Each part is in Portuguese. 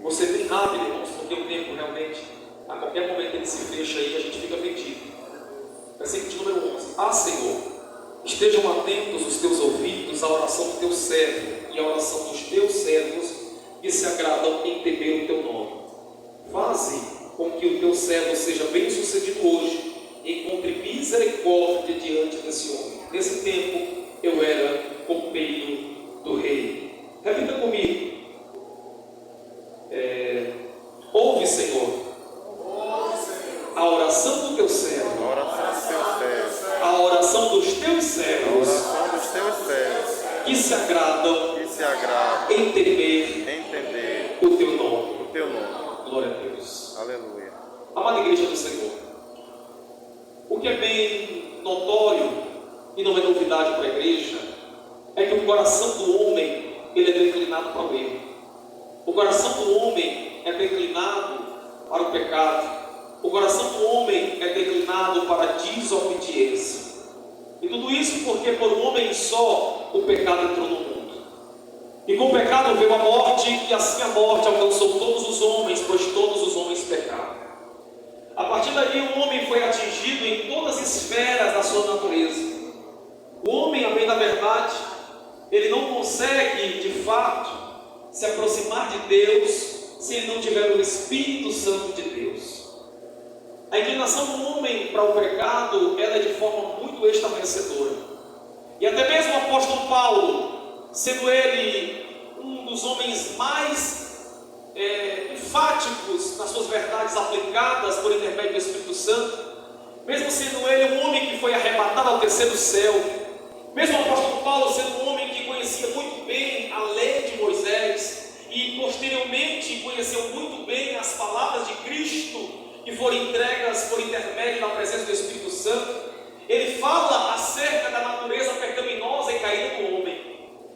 Você bem rápido, irmãos, porque o tempo realmente, a qualquer momento ele se fecha aí, a gente fica perdido. Versículo de número 11. Ah, Senhor, estejam atentos os teus ouvidos à oração do teu servo e à oração dos teus servos que se agradam em temer o teu nome. Faze com que o teu servo seja bem sucedido hoje e encontre misericórdia diante desse homem. Nesse tempo eu era copeiro do rei. Repita comigo. Ouve, Senhor, a oração do teu servo, a oração dos teus servos, que se agradam em temer o teu nome. Glória a Deus. Aleluia. Amada igreja do Senhor, o que é bem notório e não é novidade para a igreja é que o coração do homem ele é declinado para o erro. O coração do homem é declinado para o pecado. O coração do homem é declinado para a desobediência. E tudo isso porque por um homem só o pecado entrou no mundo. E com o pecado veio a morte, e assim a morte alcançou todos os homens, pois todos os homens pecaram. A partir daí o homem foi atingido em todas as esferas da sua natureza. O homem, a bem da verdade, ele não consegue de fato se aproximar de Deus se ele não tiver o Espírito Santo de Deus. A inclinação do homem para o pecado, ela é de forma muito estabelecedora. E até mesmo o apóstolo Paulo, sendo ele um dos homens mais enfáticos nas suas verdades aplicadas por intermédio do Espírito Santo, mesmo sendo ele um homem que foi arrebatado ao terceiro céu, mesmo o apóstolo Paulo sendo um homem que conhecia muito bem a lei de Moisés e posteriormente conheceu muito bem as palavras de Cristo que foram entregas por intermédio da presença do Espírito Santo, ele fala acerca da natureza pecaminosa e caída do homem.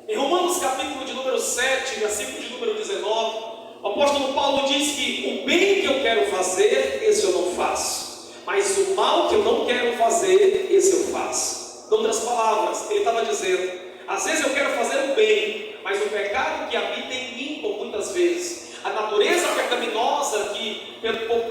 Em Romanos capítulo de número 7, versículo de número 19, o apóstolo Paulo diz que o bem que eu quero fazer, esse eu não faço, mas o mal que eu não quero fazer, esse eu faço. Em outras palavras, ele estava dizendo, às vezes eu quero fazer o bem, mas o pecado que habita em mim, por muitas vezes, a natureza pecaminosa que,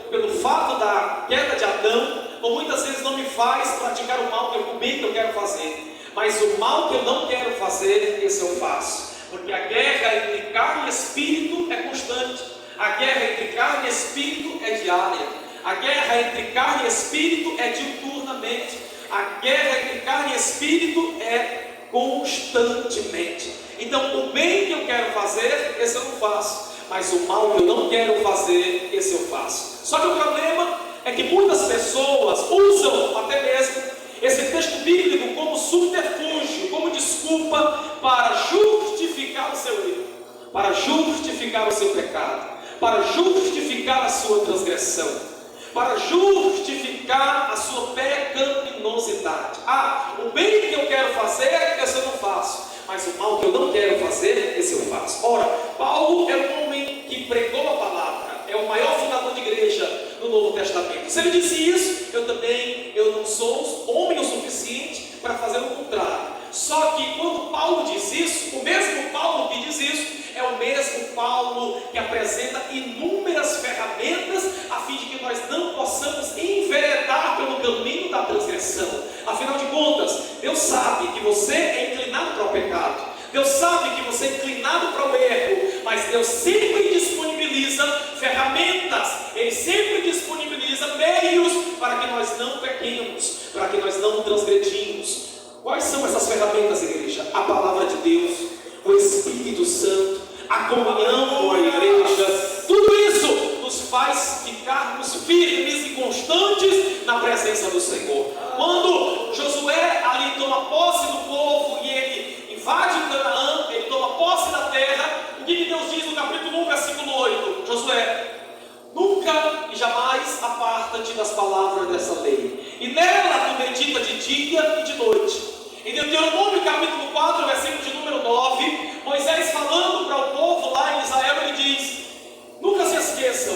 pelo fato da queda de Adão, por muitas vezes não me faz praticar o mal, o bem que eu quero fazer, mas o mal que eu não quero fazer, esse eu faço, porque a guerra entre carne e espírito é constante, a guerra entre carne e espírito é diária, a guerra entre carne e espírito é diuturnamente, a guerra entre carne e espírito é constantemente. Então o bem que eu quero fazer, esse eu não faço, mas o mal que eu não quero fazer, esse eu faço. Só que o problema é que muitas pessoas usam até mesmo esse texto bíblico como subterfúgio, como desculpa para justificar o seu erro, para justificar o seu pecado, para justificar a sua transgressão, para justificar a sua pecaminosidade. O bem que eu quero fazer, esse eu não faço, mas o mal que eu não quero fazer, esse eu faço. Ora, Paulo é um homem que pregou a palavra, é o maior fundador de igreja no Novo Testamento. Se ele disse isso, eu não sou homem o suficiente para fazer o contrário. Só que quando Paulo diz isso, o mesmo Paulo que diz isso, é o mesmo Paulo que apresenta inúmeras ferramentas a fim de que nós não possamos enveredar pelo caminho da transgressão. Afinal de contas, Deus sabe que você é inclinado para o pecado, Deus sabe que você é inclinado para o erro, mas Deus sempre disponibiliza ferramentas, Ele sempre disponibiliza meios para que nós não pequemos, para que nós não transgredimos. Quais são essas ferramentas, igreja? A palavra de Deus, o Espírito Santo, a comunhão com a igreja, tudo isso nos faz ficarmos firmes e constantes na presença do Senhor. Quando Josué ali toma posse do povo e ele invade Canaã, ele toma posse da terra, o que Deus diz no capítulo 1, versículo 8? Josué, nunca e jamais aparta-te das palavras dessa lei, e nela tu medita de dia e de noite. Em Deuteronômio capítulo 4, versículo de número 9, Moisés falando para o povo lá em Israel, ele diz, nunca se esqueçam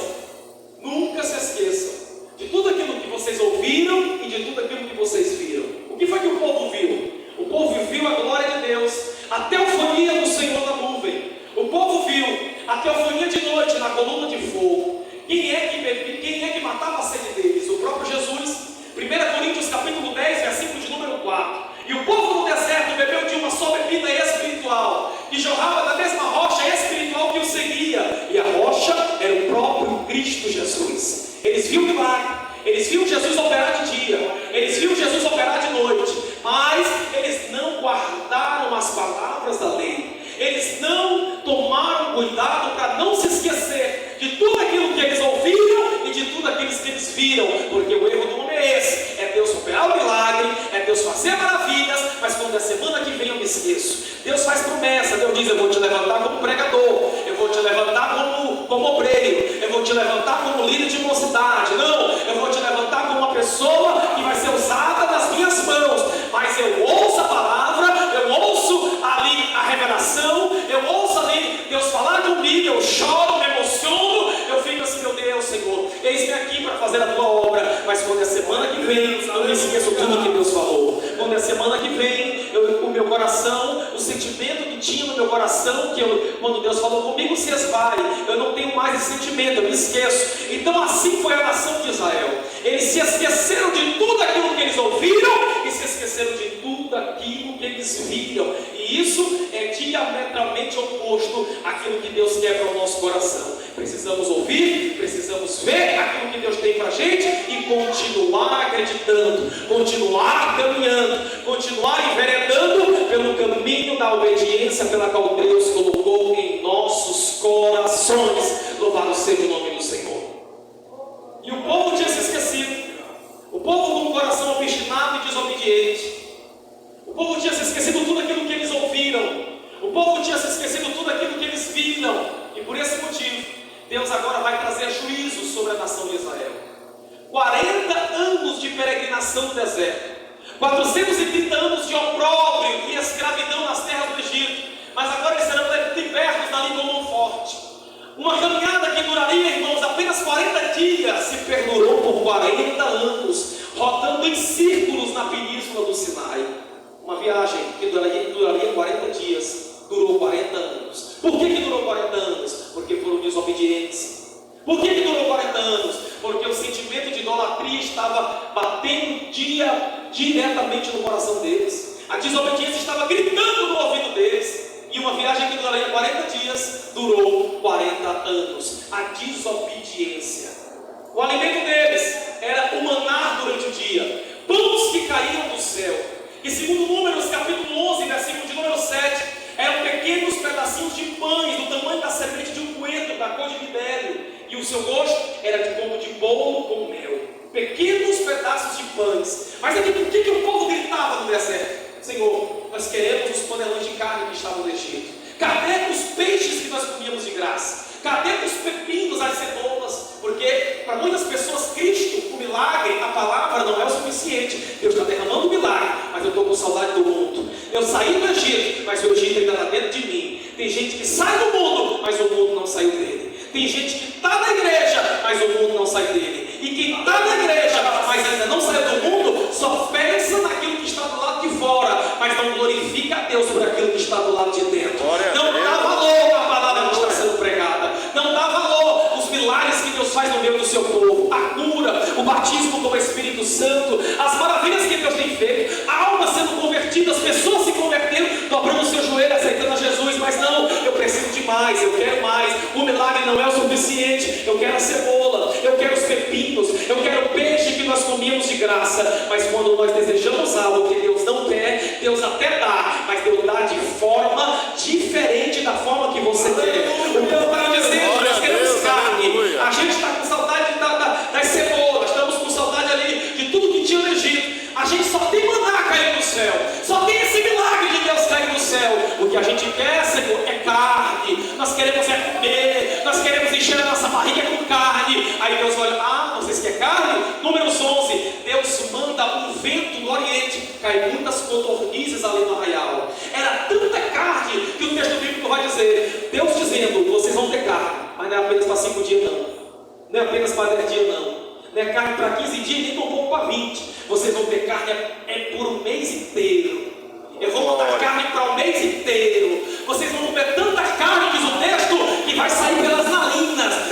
de tudo aquilo que vocês ouviram e de tudo aquilo que vocês viram. O que foi que o povo viu? O povo viu a glória de Deus, a teofania do Senhor na nuvem. O povo viu a teofania de noite na na coluna de fogo. Quem é que matava a sede deles? O próprio Jesus. 1 Coríntios capítulo 10, versículo de número 4. E o povo no deserto bebeu de uma só bebida espiritual, que jorrava da mesma rocha espiritual que o seguia. E a rocha era o próprio Cristo Jesus. Eles viam milagre, eles viam Jesus operar de dia, eles viam Jesus operar de noite, mas eles não guardaram as palavras da lei. Eles não tomaram cuidado para não se esquecer de tudo aquilo que eles ouviram e de tudo aquilo que eles viram, porque o erro do homem é esse: é Deus operar o milagre, é Deus fazer maravilhas, mas quando é semana que vem eu me esqueço. Deus faz promessa, Deus diz: eu vou te levantar como pregador, eu vou te levantar como obreiro, eu vou te levantar como líder de mocidade. Não, eu vou te levantar como uma pessoa que vai ser usada nas minhas mãos. Mas eu ouço a palavra, eu ouço ali a revelação, eu ouço ali Deus falar comigo, eu choro, me emociono, eu fico assim: meu Deus, Senhor, eis-me aqui para fazer a tua obra. Mas quando é semana que vem, eu me esqueço tudo que Deus falou. Quando é semana que vem, o meu coração, o sentimento que tinha no meu coração, quando Deus falou comigo, se esvai. Eu não tenho mais esse sentimento, eu me esqueço. Então assim foi a nação de Israel. Eles se esqueceram de tudo aquilo que eles ouviram e se esqueceram de tudo aquilo que eles viram. E isso é diametralmente oposto àquilo que Deus quer para o nosso coração. Precisamos ouvir, precisamos ver aquilo que Deus tem para a gente e continuar acreditando, continuar caminhando, continuar enveredando pelo caminho da obediência pela qual Deus colocou em nossos corações. Louvado seja o nome do Senhor. E o povo tinha se esquecido. O povo com o coração obstinado e desobediente. O povo tinha se esquecido tudo aquilo que eles ouviram. O povo tinha se esquecido tudo aquilo que eles viram. E por esse motivo, Deus agora vai trazer juízo sobre a nação de Israel. 40 anos de peregrinação no deserto, 430 anos de opróbrio e escravidão nas terras do Egito. Mas agora eles serão libertos da língua mão forte. Uma caminhada que duraria, irmãos, apenas 40 dias, se perdurou por 40 anos, rodando em círculos na península do Sinai. Uma viagem que duraria 40 dias, durou 40 anos. Por que durou 40 anos? Porque foram desobedientes. Por que durou 40 anos? Porque o sentimento de idolatria estava batendo diretamente no coração deles. A desobediência estava gritando no ouvido deles. E uma viagem que duraria 40 dias, durou 40 anos. A desobediência. O alimento deles era o maná durante o dia, pães que caíam do céu. E segundo Números capítulo 11, versículo de número 7, eram pequenos pedacinhos de pães do tamanho da semente de um coentro, da cor de libélio, e o seu gosto era como de bolo com mel. Pequenos pedaços de pães. Mas aqui, por que o povo gritava no deserto? Senhor, nós queremos os panelões de carne que estavam no Egito. Cadê os peixes que nós comíamos de graça? Cadê os pepinos, as cebolas? Porque para muitas pessoas, Cristo, o milagre, a palavra não é o suficiente. Deus está derramando o milagre, mas eu estou com saudade do mundo. Eu saí do Egito, mas o Egito ainda está dentro de mim. Tem gente que sai do mundo, mas o mundo não saiu dele. Tem gente que está na igreja, mas o mundo não sai dele. E quem está na igreja, mas ainda não saiu do mundo, só pensa naquilo que está do lado de fora, mas não glorifica a Deus por aquilo que está do lado de dentro. Não dá valor à palavra que está sendo pregada. Não dá valor aos milagres que Deus faz no meio do seu povo. A cura, o batismo com o Espírito Santo, as maravilhas que Deus tem feito, almas sendo convertidas, pessoas se convertendo, dobrando o seu joelho, aceitando a Jesus. Mas não, eu preciso de mais, eu quero mais. O milagre não é o suficiente. Eu quero a cebola, eu quero os pepinos, eu quero o peixe que nós comíamos de graça. Mas quando nós desejamos algo que Deus não quer, Deus até dá, mas Deus dá de forma diferente da forma que você quer. O povo está dizendo: nós queremos carne. A gente está com saudade das cebolas, estamos com saudade ali de tudo que tinha no Egito. A gente só tem maná cair do céu, só tem esse milagre de Deus cair do céu. O que a gente quer, Senhor, é carne. Nós queremos comer, nós queremos encher a nossa barriga com carne. Aí Deus olha: vocês querem carne? Números 11, Deus manda um vento do Oriente, cai muitas codornizes ali no arraial. Era tanta carne que o texto bíblico vai dizer, Deus dizendo: vocês vão ter carne, mas não é apenas para 5 dias não, não é apenas para 10 dias não é carne para 15 dias, nem tão pouco para 20. Vocês vão ter carne por um mês inteiro. Eu vou mandar carne para o mês inteiro. Vocês vão comer tanta carne, diz o texto, que vai sair pelas narinas.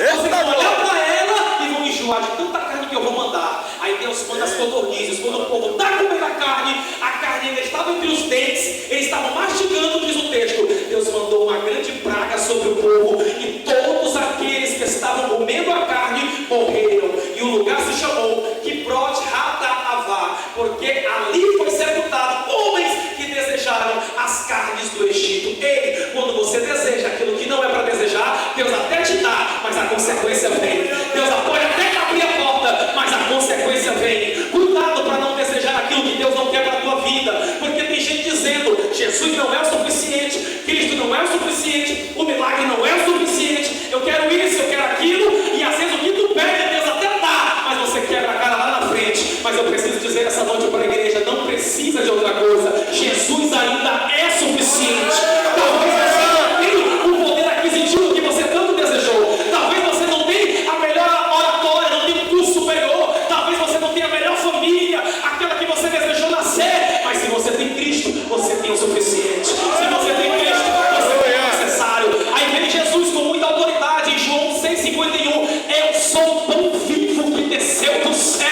morreram, e o lugar se chamou Kibrot Hataavá, porque ali foi sepultado homens que desejaram as carnes do Egito. Ei, quando você deseja aquilo que não é para desejar, Deus até te dá, mas a consequência vem. Deus pode até abrir a porta, mas a consequência vem. Cuidado para não desejar aquilo que Deus não quer para a tua vida, porque tem gente dizendo: Jesus não é o suficiente, Cristo não é o suficiente, o milagre não é o suficiente, eu quero isso, eu quero aquilo, e às vezes o que tu pede, Deus até dá, mas você quebra a cara lá na frente. Mas eu preciso dizer essa noite para a igreja: não precisa de outra coisa, Jesus ainda é suficiente. Talvez você não tenha o poder aquisitivo que você tanto desejou, talvez você não tenha a melhor oratória, não tenha um curso superior, talvez você não tenha a melhor família, aquela que você desejou nascer, mas se você tem Cristo, você tem o suficiente. Se você tem Cristo, você tem o necessário. Aí vem Jesus com muita autoridade em João 6,51: eu sou o pão vivo que desceu do céu.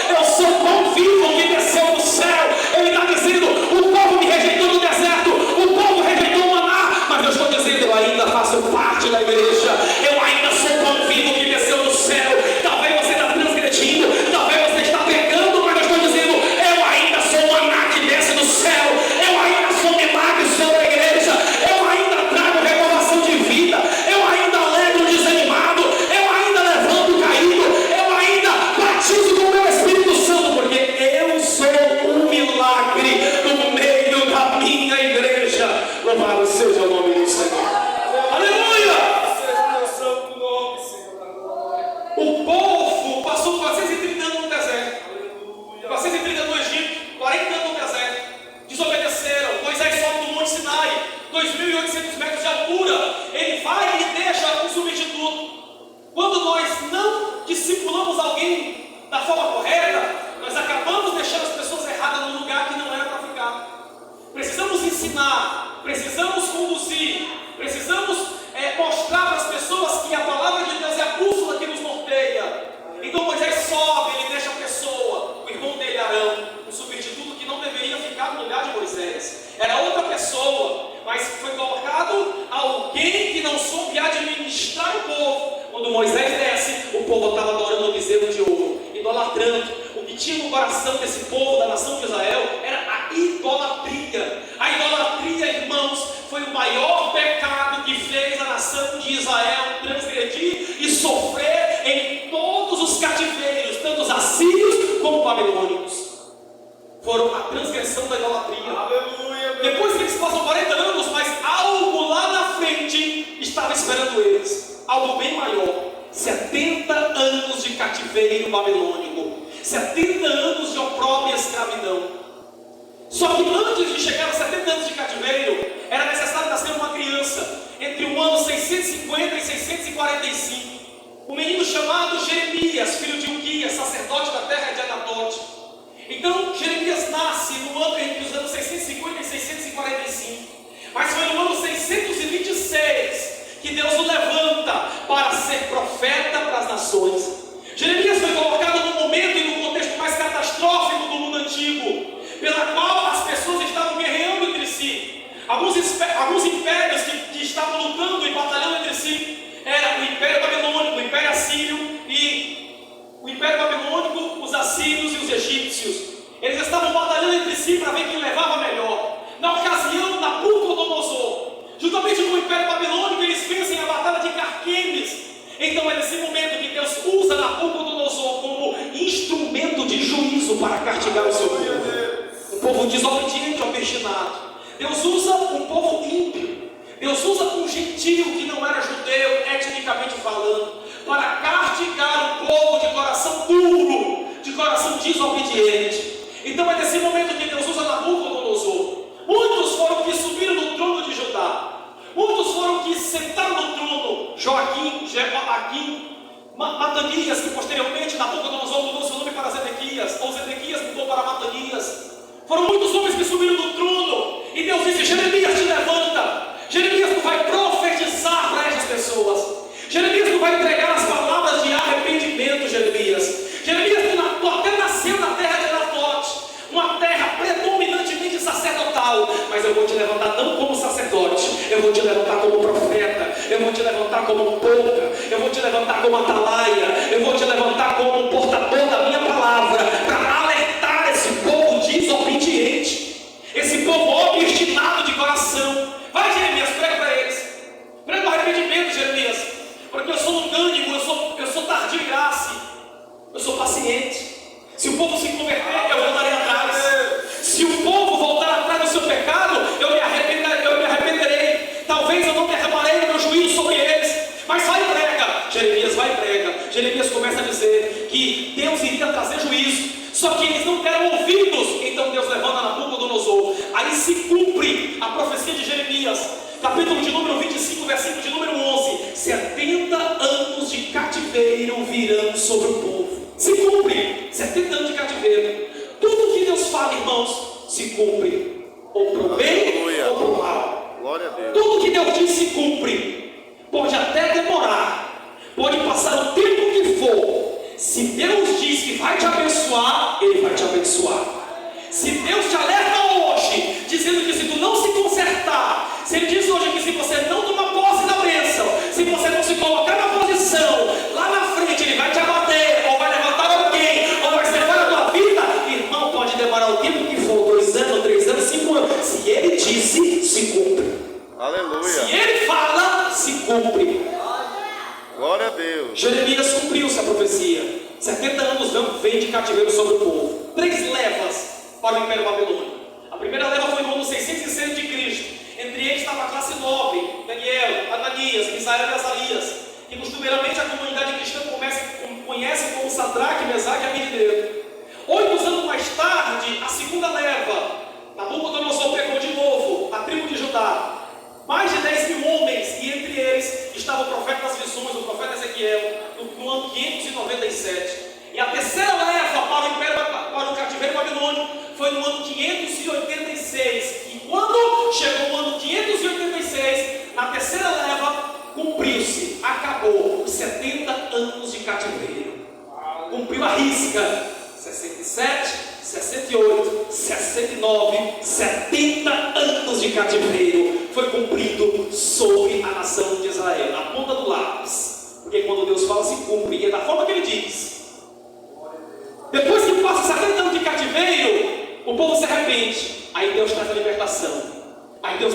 Eu sou o pão vivo que desceu do céu. Ele está dizendo: o povo me rejeitou no deserto, o povo rejeitou o maná, mas eu estou dizendo: eu ainda faço parte da igreja. Eu ainda sou o pão vivo que desceu do céu. Talvez você está transgredindo, talvez você está pecando, mas eu estou dizendo: eu ainda sou o maná que desce do céu. Eu ainda sou milagre sobre a igreja. Eu ainda trago renovação de vida. Eu ainda alegro o desanimado. Eu ainda levanto o caído. Eu ainda batizo com o meu Espírito Santo, porque eu sou um milagre no meio da minha igreja. Louvado seja o nome do Senhor. Aleluia! O povo passou 430 anos no deserto. 430 anos no Egito, 40 anos no deserto. Desobedeceram. Moisés sobe do Monte Sinai, 2.800 metros de altura. Ele vai e deixa um substituto. Quando nós não discipulamos alguém da forma correta, nós acabamos deixando as pessoas erradas no lugar que não era para ficar. Precisamos ensinar, precisamos conduzir, precisamos mostrar para as pessoas que a palavra de Deus é a bússola que nos norteia. Então Moisés sobe, ele deixa a pessoa, o irmão dele Arão, um substituto que não deveria ficar no lugar de Moisés. Era outra pessoa, mas foi colocado alguém que não soube administrar o povo. Quando Moisés desce, o povo estava adorando o bezerro de ouro, idolatrando. O que tinha no coração desse povo, da nação de Israel, era a idolatria. A idolatria, irmãos, foi o maior pecado que fez a nação de Israel transgredir e sofrer em todos os cativeiros, tanto os assírios como os babilônicos. Foram a transgressão da idolatria. Aleluia. Depois que eles passam 40 anos, mas algo lá na frente estava esperando eles. Algo bem maior. 70 anos de cativeiro babilônico. 70 anos de opróbrio e escravidão. Só que antes de chegar aos 70 anos de cativeiro, era necessário nascer uma criança entre o ano 650 e 645. Um menino chamado Jeremias, filho de Uquias, sacerdote da terra de Anatote. Então Jeremias nasce no ano entre os anos 650 e 645. Mas foi no ano 626 que Deus o levanta para ser profeta para as nações. Jeremias foi colocado no momento e no contexto mais catastrófico do mundo antigo, pela qual as pessoas estavam guerreando entre si. Alguns impérios que estavam lutando e batalhando entre si era o Império Babilônico, o Império Assírio e o Império Babilônico, os assírios e os egípcios. Eles estavam batalhando entre si para ver quem levava melhor. Na ocasião, Nabucodonosor, juntamente com o Império Babilônico, eles vencem a batalha de Carquemes. Então é nesse momento que Deus usa Nabucodonosor como instrumento de juízo para castigar o seu povo. Um povo desobediente, obstinado. Deus usa um povo ímpio. Deus usa um gentio que não era judeu, etnicamente falando, para castigar um povo de coração duro, de coração desobediente. Então é nesse momento que Deus usa Nabucodonosor. Muitos foram que subiram no trono de Judá. Muitos foram que sentaram no trono. Joaquim, Matanias, que posteriormente Nabucodonosor mudou seu nome para Zedequias, ou Zedequias mudou para Matanias. Foram muitos homens que subiram no trono. E Deus disse: Jeremias, te levanta. Jeremias, tu vai profetizar para essas pessoas. Jeremias, tu vai entregar as palavras de arrependimento. Jeremias, tu até nasceu na terra de Anatote, uma terra predominantemente sacerdotal, mas eu vou te levantar não como sacerdote, eu vou te levantar como profeta, eu vou te levantar como um pouca, eu vou te levantar como atalaia, eu vou te levantar como um portador da minha palavra, para alertar esse povo desobediente, esse povo obstinado de coração. Vai, Jeremias, prega para eles, prega o arrependimento, Jeremias, porque eu sou longânimo, eu sou tardio em graça, eu sou paciente. Se o povo se converter, eu voltarei atrás. Se o povo voltar atrás do seu pecado, eu me arrependerei. Talvez eu não derramarei o meu juízo sobre eles, mas vai e prega. Jeremias vai e prega. Jeremias começa a dizer que Deus iria trazer juízo, só que eles não deram ouvidos. Então Deus levanta Nabucodonosor. Aí se cumpre a profecia de Jeremias, capítulo de número 25, versículo de número 11. 70 anos de cativeiro virão sobre o povo. Se cumpre 70 anos de cativeiro. Tudo que Deus fala, irmãos, se cumpre, ou para o bem ou para o mal. Glória a Deus. Tudo que Deus diz se cumpre. Pode até demorar, pode passar o tempo que for. Se Deus diz que vai te abençoar, Ele vai te abençoar. Se Deus te alerta hoje, dizendo que se tu não se consertar, se Ele diz hoje que se você não tomar posse da bênção, se você não se colocar na posição, lá na frente Ele vai te abater, ou vai levantar alguém, ou vai ceifar a tua vida. Irmão, pode demorar o tempo que for, 2 anos, 3 anos, 5 anos. Se Ele disse, se cumpre. Aleluia. Se Ele fala, se cumpre. Glória a Deus. Jeremias cumpriu-se a profecia. 70 anos vem de cativeiro sobre o povo. 3 levas para o Império Babilônico. A primeira leva foi no ano 606 de Cristo. Entre eles estava a classe nobre, Daniel, Ananias, Misael e Azarias, que costumeiramente a comunidade cristã conhece como Sadraque, Mesaque e Abednego. 8 anos mais tarde, a segunda leva, Nabucodonosor pegou de novo a tribo de Judá. Mais de 10 mil homens, e entre eles estava o profeta das visões, o profeta Ezequiel, no ano 597. E a terceira leva para o cativeiro babilônico foi no ano 586. E quando chegou o ano 586, na terceira leva, cumpriu-se, acabou os 70 anos de cativeiro. Cumpriu a risca. 67, 68, 69, 70 anos de cativeiro foi cumprido sobre a nação de Israel, na ponta do lápis. Porque quando Deus fala, se cumpre, e é da forma que Ele diz. Depois que passa 70 anos de cativeiro, o povo se arrepende. Aí Deus traz a libertação. Aí Deus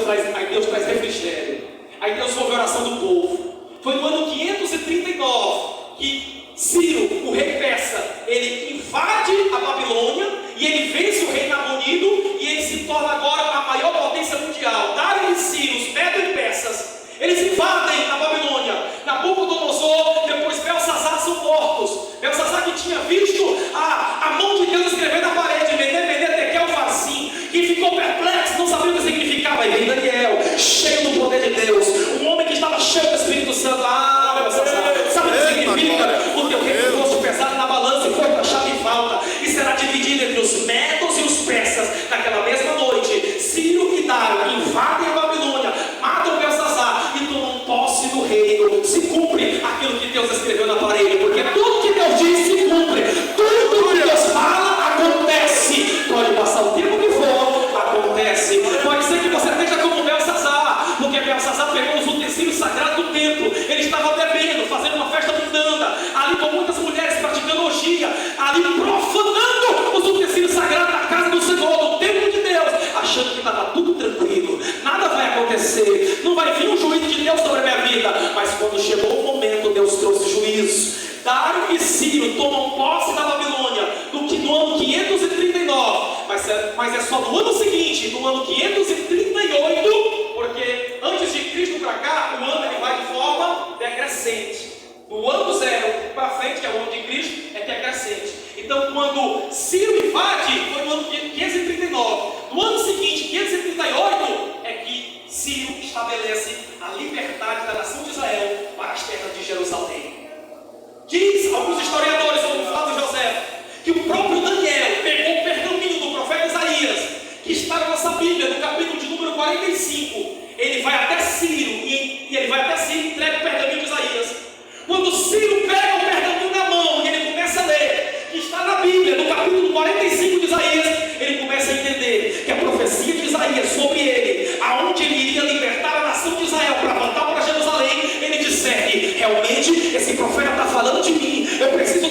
traz refrigério. Aí Deus ouve a oração do povo. Foi no ano 539 que Ciro, o rei persa, ele invade a Babilônia e ele vence o rei Nabonido e ele se torna agora a maior potência mundial. Dário e Ciro, os Medo e persas, eles invadem a Babilônia. Nabucodonosor, depois Belsazar são mortos. Belsazar que tinha visto a mão de Deus escrever na parede, Tekel Farsim, que ficou perplexo, não sabia o que significava. E vem Daniel, cheio do poder de Deus, um homem que estava cheio do Espírito Santo. Belsazar, sabe o que significa? O teu reino fosse pesado na balança e foi taxado em falta, e será dividido entre os medos e os persas. Naquela mesma noite, Ciro e Dário invadem a Babilônia, matam Belsazar e tomam posse do reino. Se cumpre aquilo que Deus escreveu na parede, porque tudo que Deus diz se cumpre, tudo que Deus fala acontece. Pode passar o tempo que for, acontece. Pode ser que você esteja como Belsazar, porque Belsazar pegou os utensílios sagrados do templo, ele estava bebendo, fazendo uma festa mundana, ali com muitas mulheres praticando orgia, ali profanando os utensílios sagrados da casa do Senhor, do templo de Deus, achando que estava tudo tranquilo, nada vai acontecer, não vai vir um juízo de Deus sobre a minha vida. Mas quando chegou o momento, Deus trouxe juízo. Dário e Ciro tomam posse da Babilônia no ano 539, mas é só no ano seguinte, no ano 538, porque antes de Cristo para cá, o ano ele vai de forma decrescente. Do ano 0 para frente, que é o ano de Cristo, é decrescente. Então, quando Ciro invade, foi no ano 539. No ano seguinte, 538, é que Ciro estabelece a liberdade da nação de Israel para as terras de Jerusalém. Diz alguns historiadores, como Flávio José, que o próprio Daniel pegou o pergaminho do profeta Isaías, que está na nossa Bíblia, no capítulo de número 45. Ele vai até Ciro e ele vai até Ciro e entrega o pergaminho de Isaías. Quando Ciro pega o pergaminho na mão e ele começa a ler, que está na Bíblia, no capítulo 45 de Isaías, ele começa a entender que a profecia de Isaías sobre ele, aonde ele iria libertar a nação de Israel para voltar para Jerusalém,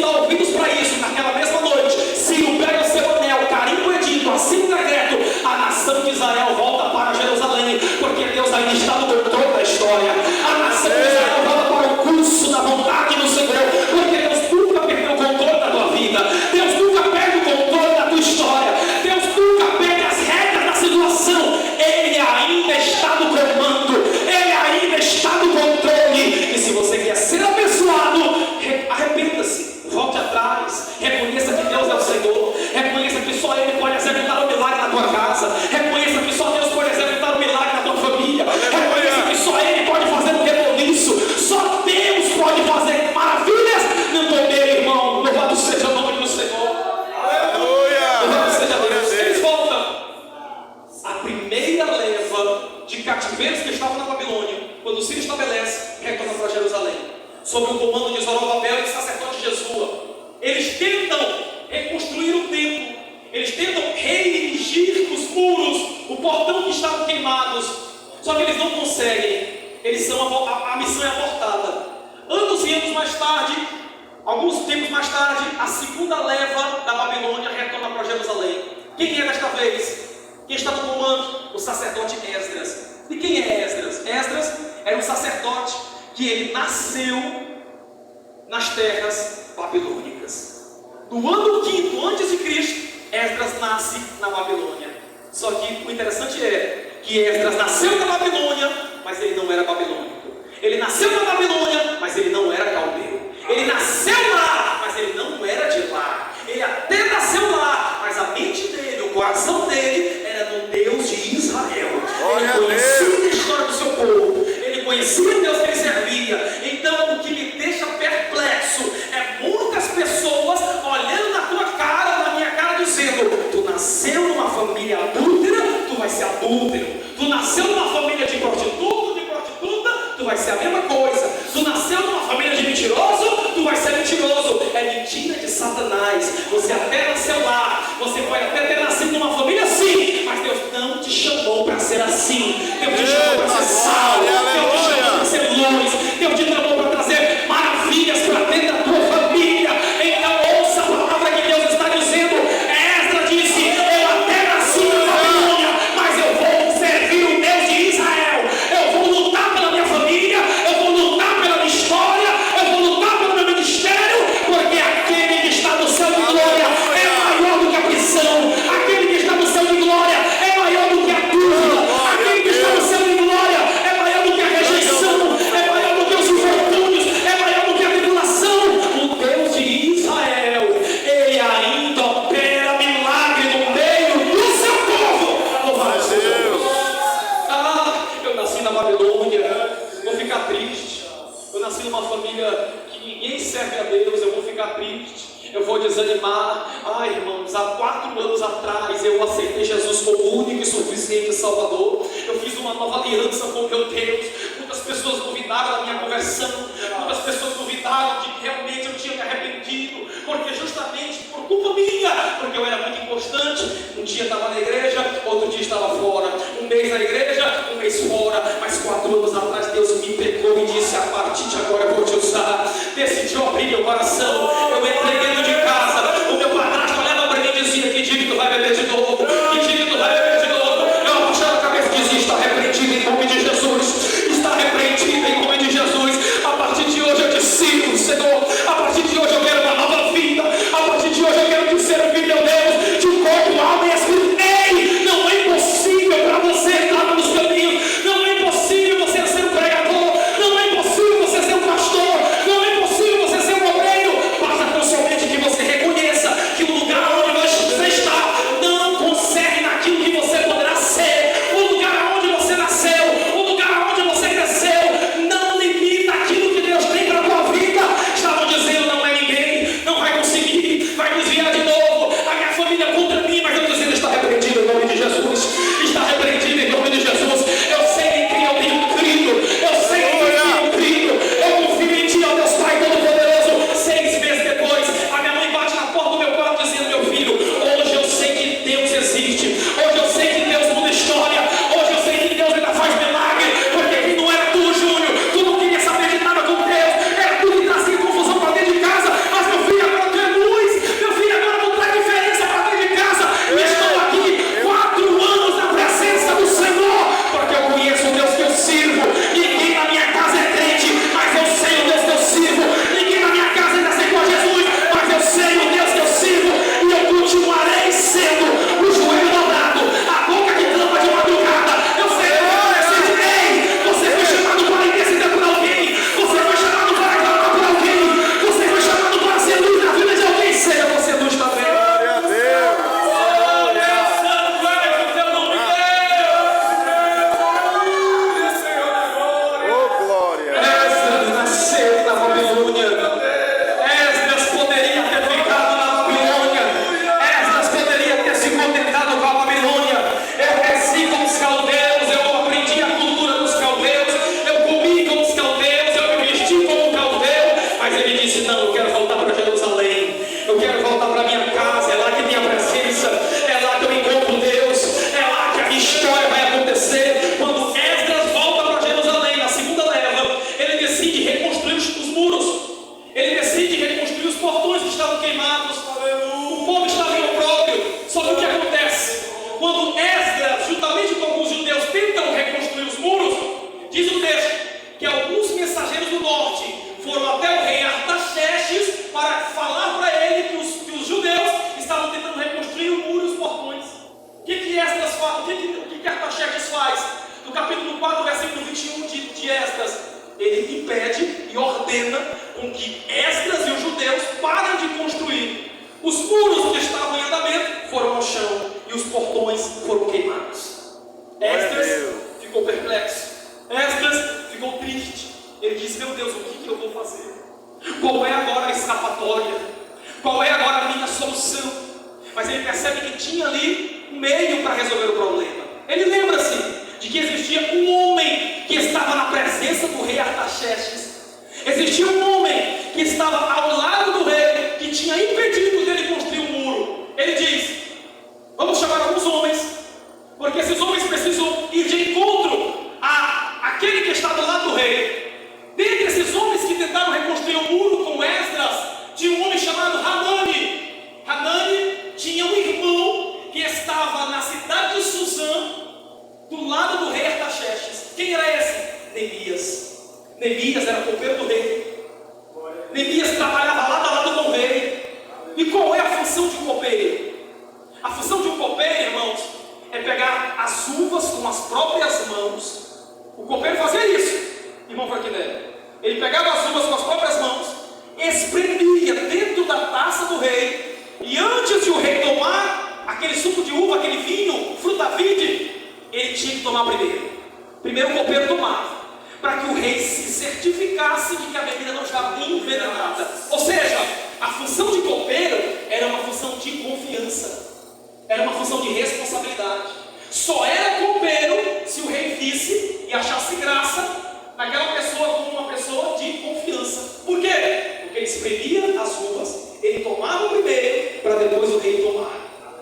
dá ouvidos para isso. Naquela mesma noite, Ciro pega o seu anel, carimba o edito, assina o decreto, a nação de Israel volta para Jerusalém, porque Deus ainda está no controle da história. A nação de Israel volta para o curso da vontade do Senhor, porque Deus nunca perdeu o controle da tua vida. Deus nunca perde o controle da tua história. Deus nunca perde as regras da situação. Ele ainda está no comando, Ele ainda está no controle. E se você quer ser abençoado, arrependa-se, volte atrás, reconheça que Deus é o Senhor, reconheça que só Ele pode executar o milagre na tua casa, reconheça que só Deus pode executar o milagre na tua família, reconheça que só Ele pode fazer um reboliço, só Deus pode fazer maravilhas no teu meio, irmão. Louvado seja o nome do Senhor. Aleluia. Louvado seja Deus. Eles voltam. A primeira leva de cativeiros que estavam na Babilônia, quando Ciro estabelece, retorna para Jerusalém, sob o comando de Zorobabel e sacerdote Jesua. Eles tentam reconstruir o templo, eles tentam reerigir os muros, o portão que estavam queimados, só que eles não conseguem. A missão é abortada. Anos e anos mais tarde, alguns tempos mais tarde, a segunda leva da Babilônia retorna para Jerusalém. Quem é desta vez? Quem está no comando? O sacerdote Esdras. E quem é Esdras? Esdras era um sacerdote que ele nasceu nas terras babilônicas. No ano 5º antes de Cristo, Esdras nasce na Babilônia. Só que o interessante é que Esdras nasceu na Babilônia, mas ele não era babilônico. Ele nasceu na Babilônia, mas ele não era caldeu. Ele nasceu lá, mas ele não era de lá. Ele até nasceu lá, mas a mente dele, o coração dele era no Deus de Israel. Ele conhecia a história do seu povo, ele conhecia o Deus que ele servia. Então o que me deixa perplexo é muitas pessoas olhando na tua cara, na minha cara, dizendo: tu nasceu numa família adúltera, tu vai ser adúltero. Tu nasceu numa família de prostituta, tu vai ser a mesma coisa. Tu nasceu numa família de mentiroso, tu vai ser mentiroso. É mentira de Satanás. Você até nasceu lá, você pode até ter nascido numa família assim, mas Deus não te chamou para ser assim. Deus te chamou para ser sal, Deus te chamou para ser luz, Deus te chamou para trazer maravilhas para dentro da tua família. Então ouça a palavra que Deus está dizendo. Esdras disse: eu até nasci na Babilônia, mas eu vou servir o Deus de Israel. Eu vou lutar pela minha família, eu vou lutar pela minha história, eu vou lutar pelo meu ministério, porque aquele que está no céu de glória é maior do que a prisão, aquele que está no céu de glória é maior do que a dúvida, aquele que está no céu de glória é maior do que a rejeição, é maior do que os infortúnios, é maior do que a tribulação. O Deus de Israel, ele ainda opera milagre no meio do seu povo. Louvado seja Deus. Eu nasci na Babilônia, vou ficar triste. Eu nasci numa família que ninguém serve a Deus, eu vou ficar triste, eu vou desanimar. Irmãos, há 4 anos atrás eu aceitei Jesus como único e suficiente Salvador. Eu fiz uma nova aliança com meu Deus. Muitas pessoas duvidaram da minha conversão, muitas pessoas duvidaram de que realmente eu tinha me arrependido, porque justamente por culpa minha, porque eu era muito inconstante. Um dia estava na igreja, outro dia estava fora, um mês na igreja, um mês fora. Mas 4 anos atrás Deus me pegou e disse: a partir de agora eu vou te usar. Decidiu abrir meu coração. Eu entrei dentro de casa, o meu padrasto olhava para mim e dizia: que dia que tu vai beber de novo? Que dia que tu vai beber de novo? Eu abaixava a cabeça e dizia: está repreendido em nome de Jesus, está repreendido em nome de Jesus. A partir de hoje eu te sirvo, Senhor. A partir de hoje eu quero uma nova vida. A partir de hoje eu quero te servir, meu Deus, de corpo, alma e espírito. Ei, não é impossível para você estar nos caminhos, não é impossível você ser um pregador, não é impossível você ser um pastor, não é impossível você ser um obreiro. Basta tão somente de Esdras, ele impede e ordena com que Esdras e os judeus parem de construir. Os muros que estavam em andamento foram ao chão e os portões foram queimados. Esdras ficou perplexo. Esdras ficou triste. Ele disse: meu Deus, o que eu vou fazer? Qual é agora a escapatória? Qual é agora a minha solução? Mas ele percebe que tinha ali um meio para resolver o problema. Ele lembra-se de que existia um homem que estava na presença do rei Artaxerxes. Existia um homem que estava ao lado do rei, que tinha impedido dele construir um muro. Ele diz: vamos chamar alguns homens, porque esses homens precisam ir de encontro àquele que está do lado do rei. Dentre esses homens que tentaram reconstruir o muro com Esdras, tinha um homem chamado Hanani. Hanani tinha um irmão que estava na cidade de Suzã, do lado do rei Artaxerxes. Quem era esse? Neemias. Neemias era copeiro do rei. Neemias trabalhava lado a lado com o rei. E qual é a função de um copeiro? A função de um copeiro, irmãos, é pegar as uvas com as próprias mãos. O copeiro fazia isso, irmão Franquinelli. Ele pegava as uvas com as próprias mãos, espremia dentro da taça do rei, e antes de o rei tomar aquele suco de uva, aquele vinho, fruta vide, ele tinha que tomar primeiro. Primeiro o copeiro tomava, para que o rei se certificasse de que a bebida não estava envenenada. Ou seja, a função de copeiro era uma função de confiança, era uma função de responsabilidade. Só era copeiro se o rei visse e achasse graça naquela pessoa como uma pessoa de confiança. Por quê? Porque ele espremia as uvas, ele tomava primeiro para depois o rei tomar.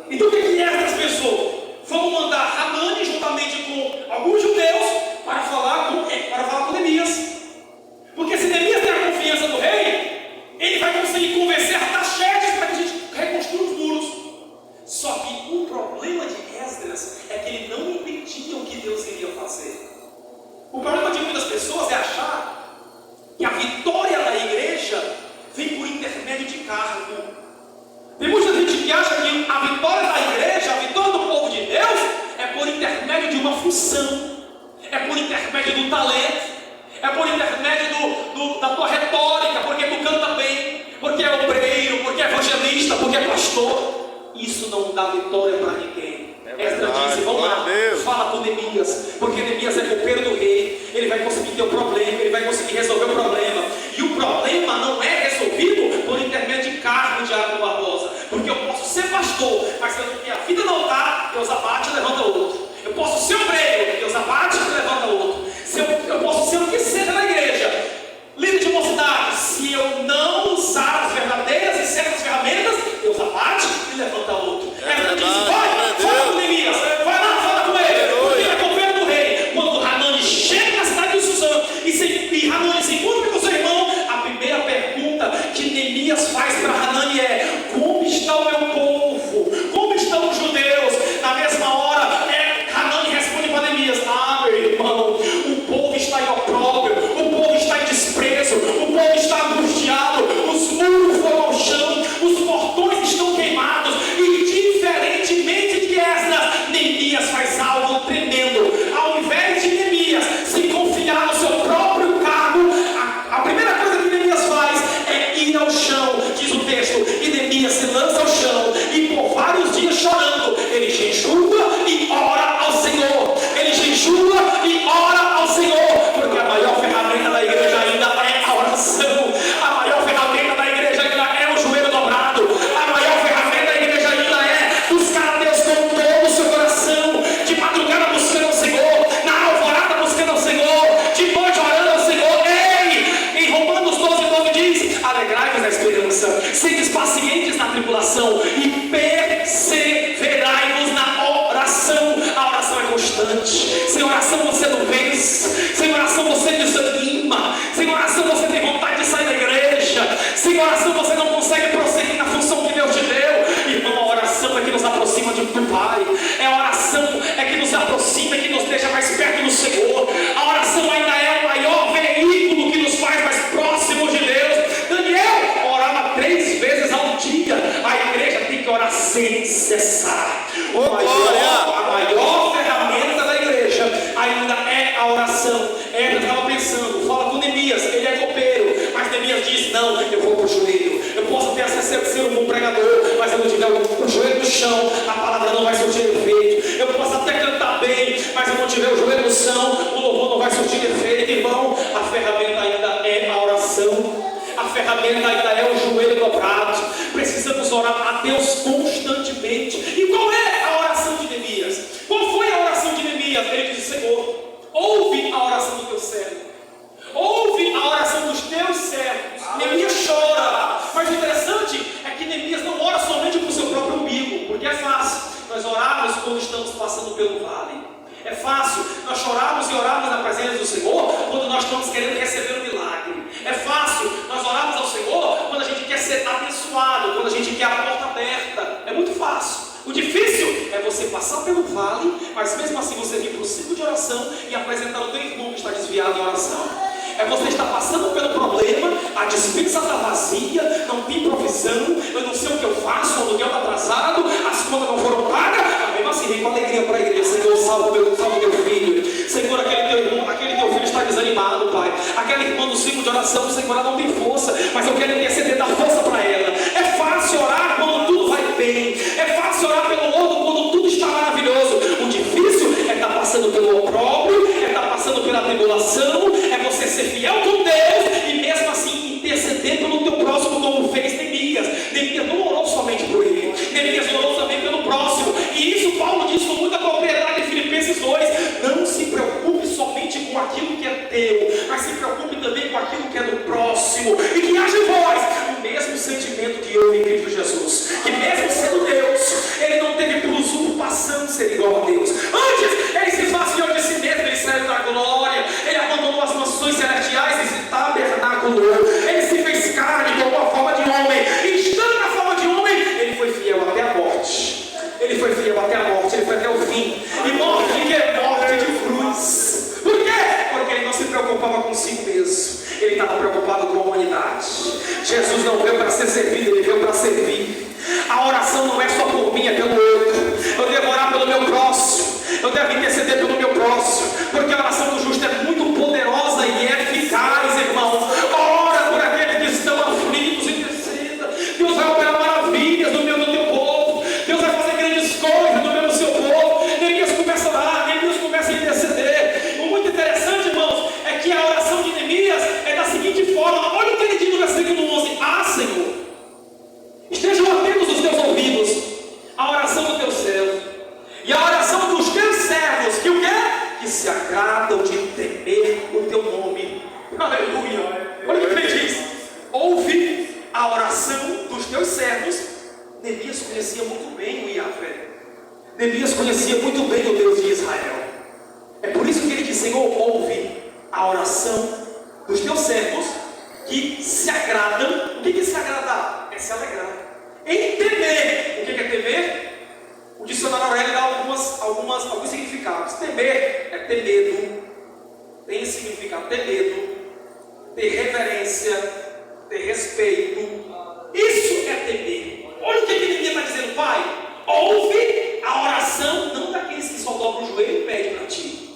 Então o que Esdras pensou? Vamos mandar Hanani juntamente com alguns judeus para falar com Neemias. Porque se Neemias tem a confiança do rei, ele vai conseguir convencer Artaxerxes para que a gente reconstrua os muros. Só que o problema de Esdras é que ele não entendia o que Deus iria fazer. O problema de muitas pessoas é achar que a vitória da igreja vem por intermédio de cargo. Tem muita gente que acha que a vitória da igreja, a vitória do povo de Deus, é por intermédio de uma função, é por intermédio do talento, é por intermédio da tua retórica, porque tu canta bem, porque é obreiro, porque é evangelista, porque é pastor. Isso não dá vitória para ninguém. Esdras disse: vamos lá, fala com Neemias, porque Neemias é copeiro do rei, ele vai conseguir ter o problema, ele vai conseguir resolver o problema. E o problema não é resolvido por intermédio de cargo de Arco Barbosa, porque eu posso ser pastor, mas se eu não tenho a vida no altar, Deus abate e levanta outro. Eu posso ser obreiro, Deus abate e levanta outro. Eu posso ser o que seja na igreja, líder de mocidade, se eu não usar as verdadeiras e certas ferramentas, Deus abate e levanta outro. Esdras disse: fala com Neemias, vai lá, fala com ele, porque ele é copeiro do rei. Quando Hanani chega na cidade de Suzã e Hanani se encontra com seu irmão, a primeira pergunta que Neemias faz para Hanani é: como está o meu povo? Como estão os judeus? Na mesma hora, Hanani responde para Neemias: meu irmão, o povo está em opróbrio, o povo está em desprezo, o povo está angustiado, os muros foram ao chão, os portões estão queimados. E diferentemente de Esdras, Neemias faz algo tremendo. Ao invés de Neemias se confiar no seu próprio cargo, a primeira coisa que Neemias faz é ir ao chão, diz o texto. E Neemias se lança ao chão e por vários dias chorando, ele jejua e ora ao Senhor. Ele jejua e ora ao Senhor, porque a maior ferramenta da igreja ainda é a oração. A maior ferramenta da igreja ainda é o joelho dobrado. A maior ferramenta da igreja ainda é buscar a Deus com todo o seu coração, de madrugada buscando o Senhor, na alvorada buscando o Senhor, de noite orando ao Senhor. Ei, em Romanos 12:9 diz: alegrai-vos na esperança, sedes pacientes na tribulação e perseverai-vos na oração. A oração é constante. Sem oração você não vence, sem oração você desanima, sem oração você tem vontade de sair da igreja, sem oração você não consegue prosseguir na função que Deus te deu. Irmão, a oração é que nos aproxima do Pai, a oração é que nos aproxima, que nos deixa mais perto do Senhor. A oração ainda é o maior veículo que nos faz mais próximos de Deus. Daniel orava 3 vezes ao dia. A igreja tem que orar sem cessar. A maior ferramenta da igreja ainda é a oração. Ela estava pensando não, eu vou para o joelho. Eu posso até ser um bom pregador, mas se eu não tiver o joelho no chão, a palavra não vai surtir efeito. Eu posso até cantar bem, mas se eu não tiver o joelho no chão, o louvor não vai surtir efeito. Irmão, a ferramenta ainda é a oração. A ferramenta ainda é o joelho dobrado. Precisamos orar a Deus constantemente. E qual é a oração de Neemias? Qual foi a oração de Neemias? Ele disse: Senhor, ouve a oração do teu servo, ouve a oração dos teus servos. Neemias chora. Mas o interessante é que Neemias não ora somente para o seu próprio umbigo, porque é fácil nós orarmos quando estamos passando pelo vale. É fácil nós chorarmos e orarmos na presença do Senhor quando nós estamos querendo receber um milagre. É fácil nós orarmos ao Senhor quando a gente quer ser abençoado, quando a gente quer a porta aberta. É muito fácil. O difícil é você passar pelo vale, mas mesmo assim você vir para o ciclo de oração e apresentar o teu irmão que está desviado em oração. É você estar passando pelo problema, a despensa está vazia, não tem provisão, eu não sei o que eu faço, o aluguel está atrasado, as contas não foram pagas, mas mesmo assim vem com alegria para a igreja. Senhor, salva teu filho. Senhor, aquele teu irmão, aquele teu filho está desanimado, Pai. Aquela irmã do ciclo de oração, Senhor, ela não tem força, mas eu quero interceder, dar força para ela. É fácil orar quando tudo vai bem, é fácil orar pelo outro quando tudo está maravilhoso. O difícil é estar passando pelo opróbrio, é estar passando pela tribulação, é você ser fiel com Deus e mesmo assim interceder pelo teu próximo, como fez Neemias. Neemias não orou somente por ele, Neemias orou também pelo próximo. E isso Paulo diz com muita propriedade em Filipenses 2: não se preocupe somente com aquilo que é teu, mas se preocupe também com aquilo que é do próximo, e que haja em vós o mesmo sentimento que houve em Cristo Jesus, que mesmo sendo Deus, ele não teve por usurpação de ser igual a Deus. Antes ele se esvaziou de si mesmo, ele saiu da glória, ele abandonou as mansões celestiais e se tabernaculou, ele se fez carne, tomou a forma de homem, e estando na forma de homem, ele foi fiel até a morte. Ele foi fiel até a morte, ele foi até o fim. E morte que é morte de cruz. Por quê? Porque ele não se preocupava consigo mesmo, ele estava preocupado com a humanidade. Jesus não veio para ser servido, ele veio para servir. A oração não é só por mim, é pelo outro. Eu devo orar pelo meu próximo, eu devo interceder pelo meu próximo, porque a oração do justo é muito poderosa e é eficaz, irmão. Ora por aqueles que estão aflitos, interceda. Deus vai operar maravilhas no meio do teu povo, Deus vai fazer grandes coisas no meio do seu povo. Neemias começa a orar, Neemias começa a interceder. O muito interessante, irmãos, é que a oração de Neemias é da seguinte forma: olha o que ele diz no versículo 11: Ah, Senhor, estejam atentos os teus ouvidos à oração do teu servo e à oração dos teus servos, que o quê? Que se agradam de temer o teu nome. Aleluia! Olha o que ele diz: ouve a oração dos teus servos. Neemias conhecia muito bem o Yahvé. Neemias conhecia muito bem o Deus de Israel. É por isso que ele diz: Senhor, ouve a oração dos teus servos, que se agradam. O que é se agradar? É se alegrar. Em temer. O que é temer? O dicionário Aurélio dá alguns significados. Temer é ter medo. Tem esse significado: ter medo, ter reverência, ter respeito. Isso é temer. Olha o que Neemias está dizendo: Pai, ouve a oração não daqueles que só dobram o joelho e pedem para ti.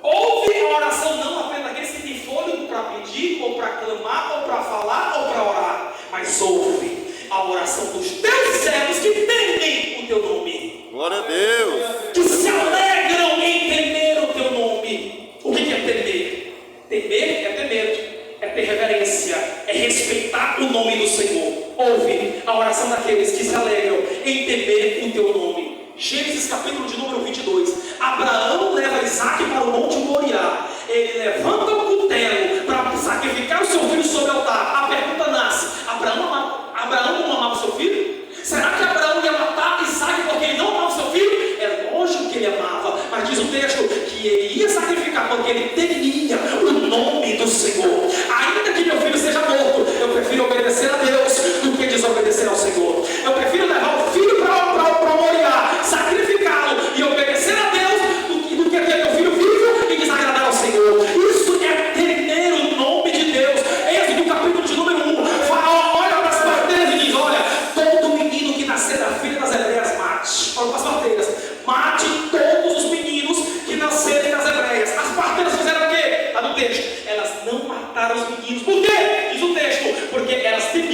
Ouve a oração não apenas daqueles que têm fôlego para pedir, ou para clamar, ou para falar, ou para orar, mas ouve a oração dos teus servos que temem o teu nome. Glória a Deus. Que se alegram em temer o teu nome. O que é temer? Temer é ter medo, é ter reverência, é respeitar o nome do Senhor. Ouve a oração daqueles que se alegram em temer o teu nome. Gênesis capítulo de número 22. Abraão leva Isaac para o monte Moriá. Ele levanta o cutelo para sacrificar o seu filho sobre o altar. A pergunta nasce: Abraão não amava o seu filho? Será que Abraão ia matar Isaac porque ele não amava o seu filho? É lógico que ele amava, mas diz o texto que ele ia sacrificar porque ele temia o nome do Senhor. Ainda que meu filho seja morto, eu prefiro obedecer a Deus do que desobedecer ao Senhor. Eu prefiro levar o filho para Moriá, sacrificá-lo e obedecer a Deus do que ter meu filho vivo e desagradar ao Senhor. Isso é temer o nome de Deus. Êxodo capítulo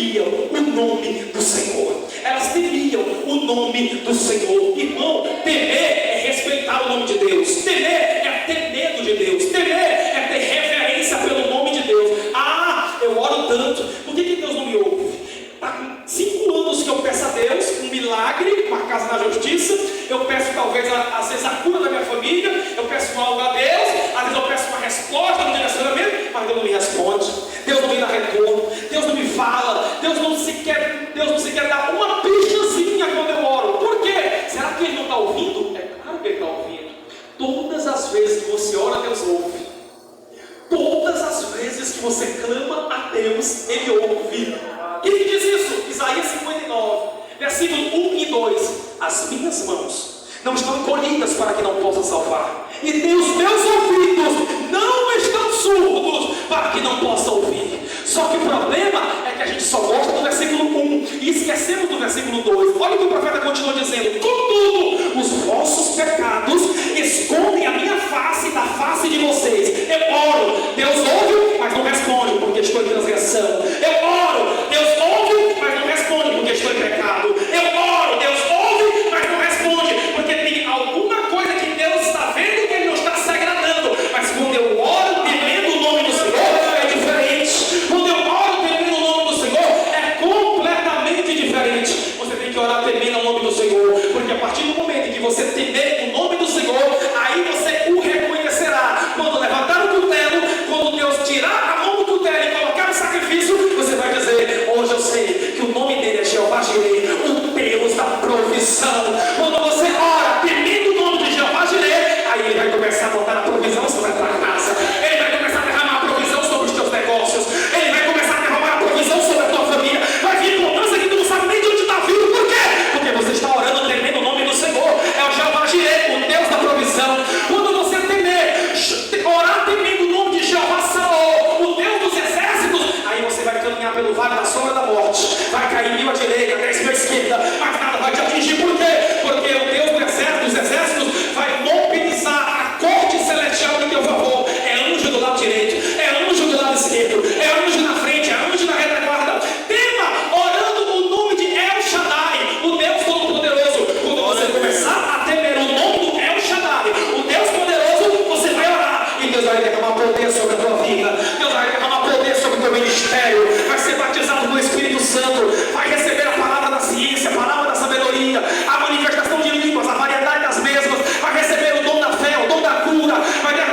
temiam o nome do Senhor. Elas temiam o nome do Senhor. Irmão, temer é respeitar o nome de Deus. Temer é ter medo de Deus. Temer é ter reverência pelo nome de Deus. Ah, eu oro tanto, por que Deus não me ouve? Há 5 anos que eu peço a Deus um milagre, uma casa na justiça. Eu peço talvez, às vezes, a cura da minha família. Eu peço algo a Deus. Às vezes eu peço uma resposta no direcionamento, mas Deus não me responde. Deus não me dá retorno. Deus não me fala. Deus não sequer dá uma pichazinha quando eu oro. Por quê? Será que Ele não está ouvindo? É claro que Ele está ouvindo. Todas as vezes que você ora, Deus ouve. Todas as vezes que você clama a Deus, Ele ouve. Quem diz isso? Isaías 59, versículo 1 e 2. As minhas mãos não estão encolhidas para que não possa salvar, e os meus ouvidos não estão surdos para que não possa ouvir. Só que o problema é que a gente só gosta do versículo 1 e esquecemos do versículo 2. Olha o que o profeta continua dizendo: contudo, os vossos pecados escondem a minha face da face de vocês. Eu oro, Deus ouve, mas não responde, porque estou em transgressão. Eu oro, Deus ouve, mas não responde, porque estou em pecado. Eu oro, Deus ouve, mas não responde, porque tem alguma coisa que Deus está vendo que Ele não está se agradando. Mas quando eu oro temendo o nome do Senhor, é diferente. Quando eu oro temendo o nome do Senhor, é completamente diferente. Você tem que orar temendo o nome do Senhor, porque a partir do momento em que você temer o nome do Senhor, aí você o reconhecerá. Quando levantar o cutelo, quando Deus tirar a mão do cutelo e colocar no sacrifício, você vai dizer: hoje eu sei que o nome dele é Jeová Jireh, o Deus da provisão. Quando você ora temendo o nome de Jeová Jireh, aí Ele vai começar a botar a provisão sobre a tua casa. Ele vai começar a derramar a provisão sobre os teus negócios. Ele vai começar a derramar a provisão sobre a tua família. Vai vir mudança que tu não sabe nem de onde está vindo. Por quê? Porque você está orando temendo o nome do Senhor. É o Jeová Jireh, o Deus da provisão. Quando você orar temendo o nome de Jeová Sabaoth, o Deus dos exércitos, aí você vai caminhar pelo vale da sombra da morte. Vai cair 1000 à direita, 10.000 à esquerda, mas nada vai te atingir. Por quê? Porque o Deus dos exércitos vai mobilizar a corte celestial em teu favor. É anjo do lado direito, é anjo do lado esquerdo, é anjo na frente, é anjo na retaguarda. Tema orando o nome de El Shaddai, o Deus Todo-Poderoso. Quando você começar a temer o nome do El Shaddai, o Deus Poderoso, você vai orar e Deus vai derramar poder sobre a tua vida. Deus vai derramar poder sobre o teu ministério. Vai ser batizado no Espírito Santo. Vai receber a palavra da ciência, a palavra da sabedoria, a manifestação de línguas, a variedade das mesmas. Vai receber o dom da fé, o dom da cura.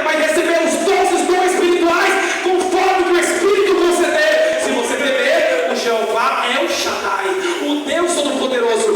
Vai receber os dons espirituais conforme o Espírito conceder. Se você beber, o Jeová é o Shaddai, o Deus Todo-Poderoso.